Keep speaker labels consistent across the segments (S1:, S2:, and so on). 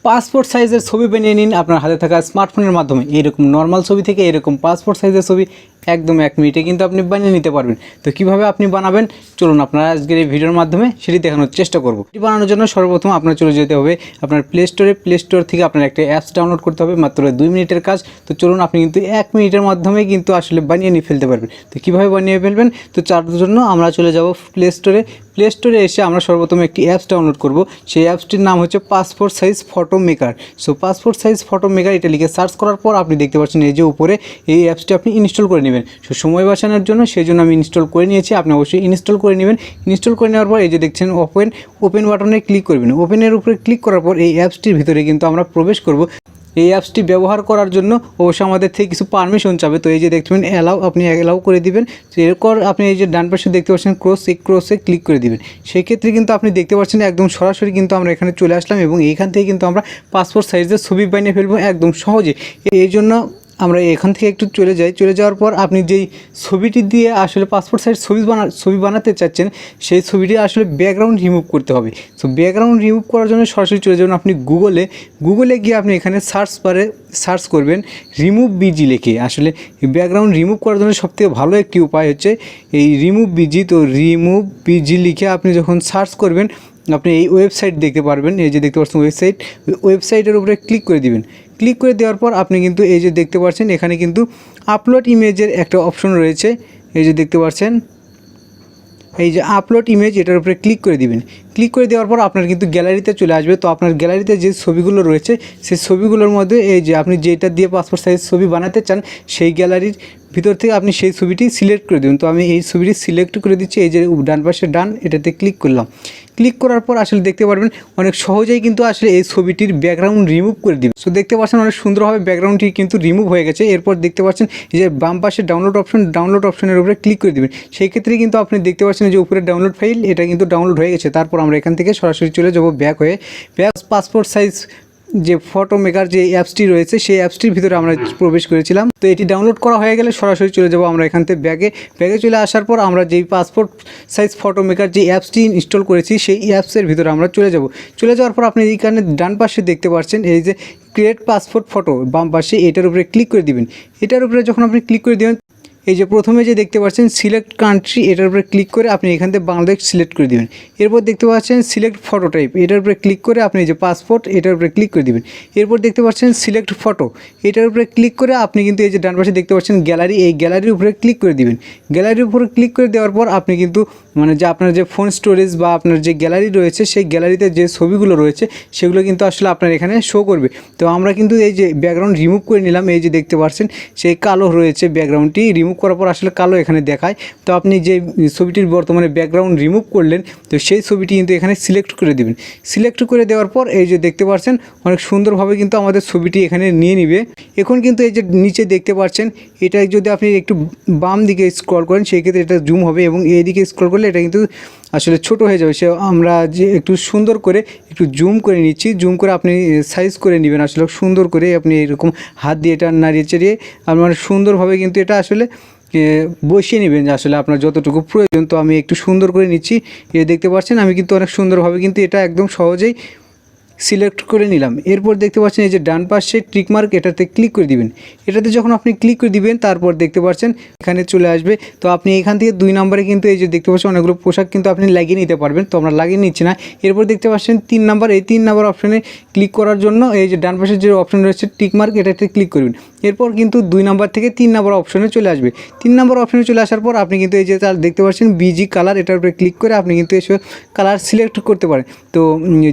S1: Passport সাইজের ছবি বানিয়ে নিন আপনার হাতে থাকা স্মার্টফোনের মাধ্যমে। এরকম নর্মাল ছবি থেকে এরকম পাসপোর্ট সাইজের ছবি একদম 1 মিনিটে কিন্তু আপনি বানিয়ে নিতে পারবেন। তো কিভাবে আপনি বানাবেন চলুন আপনারা আজকের এই ভিডিওর মাধ্যমে সেটি দেখানোর চেষ্টা করব। এটি বানানোর জন্য সর্বপ্রথম আপনার চলে যেতে হবে আপনার প্লে স্টোর থেকে আপনার একটা অ্যাপস ডাউনলোড করতে হবে, মাত্র 2 মিনিটের কাজ। তো চলুন আপনি কিন্তু 1 মিনিটের মাধ্যমে কিন্তু আসলে বানিয়ে নিয়ে ফেলতে পারবেন। তো কিভাবে বানিয়ে ফেলবেন, তো তার জন্য আমরা চলে যাব প্লে স্টোরে এসে আমরা সর্বপ্রথম একটি অ্যাপস ডাউনলোড করব। সেই অ্যাপসটির নাম হচ্ছে passport size photo maker. So passport size photo maker এটা লিখে সার্চ করার পর আপনি দেখতে পাচ্ছেন এই যে উপরে এই অ্যাপসটি আপনি ইনস্টল করে নেবেন। সো সময় বাঁচানোর জন্য সেই জন্য আমি ইনস্টল করে নিয়েছি, আপনি অবশ্যই ইনস্টল করে নেবেন। ইনস্টল করে নেওয়ার পর এই যে দেখছেন ওপেন বাটনে ক্লিক করবেন। ওপেনের উপরে ক্লিক করার পর এই অ্যাপসটির ভিতরে কিন্তু আমরা প্রবেশ করব। এই অ্যাপসটি ব্যবহার করার জন্য অবশ্যই আমাদের থেকে কিছু পারমিশন চাবে। তো এই যে দেখতে পাবেন আপনি অ্যালাউ করে দিবেন। তো এরপর আপনি এই যে ডান পাশে দেখতে পাচ্ছেন ক্রসে ক্লিক করে দিবেন। সেই ক্ষেত্রে কিন্তু আপনি দেখতে পাচ্ছেন একদম সরাসরি কিন্তু আমরা এখানে চলে আসলাম এবং এইখান থেকে কিন্তু আমরা পাসপোর্ট সাইজের ছবি বানিয়ে ফেলবো একদম সহজে। এই জন্য আমরা এখান থেকে একটু চলে যাওয়ার পর আপনি যেই ছবিটি দিয়ে আসলে পাসপোর্ট সাইজ ছবি বানাতে চাচ্ছেন সেই ছবিটি আসলে ব্যাকগ্রাউন্ড রিমুভ করতে হবে। সো ব্যাকগ্রাউন্ড রিমুভ করার জন্য সরাসরি চলে যাবেন আপনি গুগলে গিয়ে আপনি এখানে সার্চ করবেন রিমুভ বিজি লিখে। আসলে ব্যাকগ্রাউন্ড রিমুভ করার জন্য সবথেকে ভালো একটি উপায় হচ্ছে এই রিমুভ বিজি। তো রিমুভ বিজি লিখে আপনি যখন সার্চ করবেন আপনি এই ওয়েবসাইট দেখতে পারবেন। এই যে দেখতে পাচ্ছেন ওয়েবসাইটের উপরে ক্লিক করে দিবেন। ক্লিক করে দেওয়ার পর আপনি কিন্তু এই যে দেখতে পাচ্ছেন এখানে কিন্তু আপলোড ইমেজের একটা অপশন রয়েছে। এই যে দেখতে পাচ্ছেন এই যে আপলোড ইমেজ, এটার উপরে ক্লিক করে দিবেন। ক্লিক করে দেওয়ার পর আপনার কিন্তু গ্যালারিতে চলে আসবে। তো আপনার গ্যালারিতে যে ছবিগুলো রয়েছে সেই ছবিগুলোর মধ্যে এই যে আপনি যেটা দিয়ে পাসপোর্ট সাইজ ছবি বানাতে চান সেই গ্যালারির ভিতর থেকে আপনি সেই ছবিটি সিলেক্ট করে দেবেন। তো আমি এই ছবিটি সিলেক্ট করে দিচ্ছি। এই যে ডান পাশে এটাতে ক্লিক করলাম। ক্লিক করার পর আসলে দেখতে পারবেন অনেক সহজেই কিন্তু আসলে এই ছবিটির ব্যাকগ্রাউন্ড রিমুভ করে দিবে। সো দেখতে পাচ্ছেন অনেক সুন্দরভাবে ব্যাকগ্রাউন্ডটি কিন্তু রিমুভ হয়ে গেছে। এরপর দেখতে পাচ্ছেন এই যে বাম পাশে ডাউনলোড অপশনের উপরে ক্লিক করে দেবেন। সেই ক্ষেত্রে কিন্তু আপনি দেখতে পাচ্ছেন যে উপরে ডাউনলোড ফাইল এটা কিন্তু ডাউনলোড হয়ে গেছে। তারপর আমরা এখান থেকে সরাসরি চলে যাব ব্যাক পাসপোর্ট সাইজ যে ফটো মেকার যে অ্যাপসটি রয়েছে সেই অ্যাপসটির ভিতরে আমরা প্রবেশ করেছিলাম। তো এটি ডাউনলোড করা হয়ে গেলে সরাসরি চলে যাব আমরা এখান থেকে ব্যাগে চলে আসার পর আমরা যেই পাসপোর্ট সাইজ ফটো মেকার যে অ্যাপসটি ইনস্টল করেছি সেই অ্যাপসের ভিতরে আমরা চলে যাওয়ার পর আপনি এইখানে ডান পাশে দেখতে পাচ্ছেন এই যে ক্রিয়েট পাসপোর্ট ফটো, বাম পাশে এটার উপরে ক্লিক করে দিবেন। এটার উপরে যখন আপনি ক্লিক করে দেবেন এই যে প্রথমে যে দেখতে পাচ্ছেন সিলেক্ট কান্ট্রি, এটার উপরে ক্লিক করে আপনি এখান থেকে বাংলাদেশ সিলেক্ট করে দিবেন। এরপর দেখতে পাচ্ছেন সিলেক্ট ফটো টাইপ, এটার উপরে ক্লিক করে আপনি এই যে পাসপোর্ট এটার উপরে ক্লিক করে দিবেন। এরপর দেখতে পাচ্ছেন সিলেক্ট ফটো, এটার উপরে ক্লিক করে আপনি কিন্তু এই যে ডান পাশে দেখতে পাচ্ছেন গ্যালারি, এই গ্যালারির উপরে ক্লিক করে দিবেন। গ্যালারির উপরে ক্লিক করে দেওয়ার পর আপনি কিন্তু যে আপনার যে ফোন স্টোরেজ বা আপনার যে গ্যালারি রয়েছে সেই গ্যালারিতে যে ছবিগুলো রয়েছে সেগুলো কিন্তু আসলে আপনার এখানে শো করবে। তো আমরা কিন্তু এই যে ব্যাকগ্রাউন্ড রিমুভ করে নিলাম। এই যে দেখতে পাচ্ছেন সেই কালো রয়েছে, ব্যাকগ্রাউন্ডটি রিমুভ করার পর আসলে কালো এখানে দেখায়। তো আপনি যে ছবিটির বর্তমানে ব্যাকগ্রাউন্ড রিমুভ করলেন তো সেই ছবিটি কিন্তু এখানে সিলেক্ট করে দিবেন। সিলেক্ট করে দেওয়ার পর এই যে দেখতে পাচ্ছেন অনেক সুন্দরভাবে কিন্তু আমাদের ছবিটি এখানে নিয়ে নিবে। এখন কিন্তু এই যে নিচে দেখতে পাচ্ছেন এটা যদি আপনি একটু বাম দিকে স্ক্রল করেন সেই ক্ষেত্রে এটা জুম হবে এবং এই দিকে স্ক্রল করলে এটা কিন্তু আসলে ছোট হয়ে যাবে। সে আমরা যে একটু সুন্দর করে একটু জুম করে নিচ্ছি, জুম করে আপনি সাইজ করে নেবেন। আসলে সুন্দর করে আপনি এরকম হাত দিয়ে এটা নাড়িয়ে চাড়িয়ে আপনার সুন্দরভাবে কিন্তু এটা আসলে বসিয়ে নেবেন যে আসলে আপনার যতটুকু প্রয়োজন। তো আমি একটু সুন্দর করে নিচ্ছি। দেখতে পাচ্ছেন আমি কিন্তু অনেক সুন্দরভাবে কিন্তু এটা একদম সহজেই সিলেক্ট করে নিলাম। এরপর দেখতে পাচ্ছেন এই যে ডান পাশে টিক মার্ক, এটাতে ক্লিক করে দিবেন। এটাতে যখন আপনি ক্লিক করে দিবেন তারপর দেখতে পাচ্ছেন এখানে চলে আসবে। তো আপনি এখান থেকে 2 নম্বরে কিন্তু এই যে দেখতে পাচ্ছেন অনেকগুলো পোশাক কিন্তু আপনি লাগিয়ে নিতে পারবেন। তো আমরা লাগিয়ে নিচ্ছি না। এরপর দেখতে পাচ্ছেন 3 নম্বর, এই 3 নম্বর অপশনে ক্লিক করার জন্য এই যে ডান পাশে যে অপশন রয়েছে টিক মার্ক, এটাতে ক্লিক করবেন। এরপর কিন্তু 2 নম্বর থেকে 3 নম্বর অপশনে চলে আসবে। 3 নম্বর অপশনে চলে আসার পর আপনি কিন্তু এই যে দেখতে পাচ্ছেন বিজি কালার, এটার উপরে ক্লিক করে আপনি কিন্তু এসব কালার সিলেক্ট করতে পারেন। তো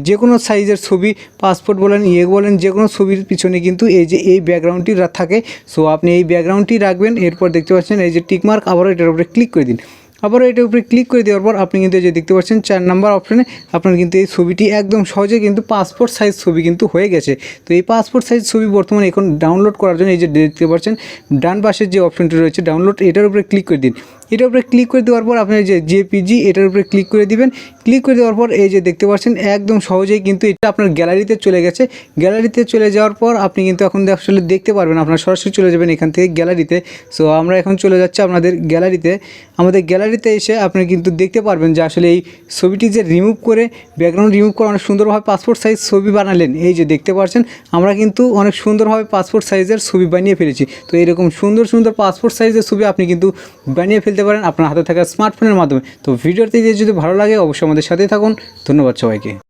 S1: যে কোনো সাইজের ছবি, পাসপোর্ট বলেন বলেন যে কোনো ছবির পিছনে কিন্তু এই যে এই ব্যাকগ্রাউন্ডটি থাকে। সো আপনি এই ব্যাকগ্রাউন্ডটি রাখবেন। এরপর দেখতে পাচ্ছেন এই যে টিক মার্ক, আবারও এটার উপরে ক্লিক করে দিন। আবারও এটার উপরে ক্লিক করে দেওয়ার পর আপনি কিন্তু এই যে দেখতে পাচ্ছেন 4 নম্বর অপশনে আপনার কিন্তু এই ছবিটি একদম সহজে কিন্তু পাসপোর্ট সাইজ ছবি কিন্তু হয়ে গেছে। তো এই পাসপোর্ট সাইজ ছবি বর্তমানে এখন ডাউনলোড করার জন্য এই যে দেখতে পাচ্ছেন ডান পাশের যে অপশনটি রয়েছে ডাউনলোড, এটার উপরে ক্লিক করে দিন। এটার উপরে ক্লিক করে দেওয়ার পর আপনি যে জেপিজি এটার উপরে ক্লিক করে দিবেন। ক্লিক করে দেওয়ার পর এই যে দেখতে পাচ্ছেন একদম সহজেই কিন্তু এটা আপনার গ্যালারিতে চলে গেছে। গ্যালারিতে চলে যাওয়ার পর আপনি কিন্তু এখন আসলে দেখতে পারবেন, আপনার সরাসরি চলে যাবেন এখান থেকে গ্যালারিতে। সো আমরা এখন চলে যাচ্ছি আপনাদের গ্যালারিতে। আমাদের গ্যালারিতে এসে আপনি কিন্তু দেখতে পারবেন যে আসলে এই ছবিটি যে রিমুভ করে, ব্যাকগ্রাউন্ড রিমুভ করে অনেক সুন্দরভাবে পাসপোর্ট সাইজ ছবি বানালেন। এই যে দেখতে পাচ্ছেন আমরা কিন্তু অনেক সুন্দরভাবে পাসপোর্ট সাইজের ছবি বানিয়ে ফেলেছি। তো এরকম সুন্দর সুন্দর পাসপোর্ট সাইজের ছবি আপনি কিন্তু বানিয়ে ফেলতে পারেন আপনার হাতে থাকা স্মার্টফোনের মাধ্যমে। তো ভিডিওটি যদি ভালো লাগে অবশ্যই আমাদের সাথেই থাকুন। ধন্যবাদ সবাইকে।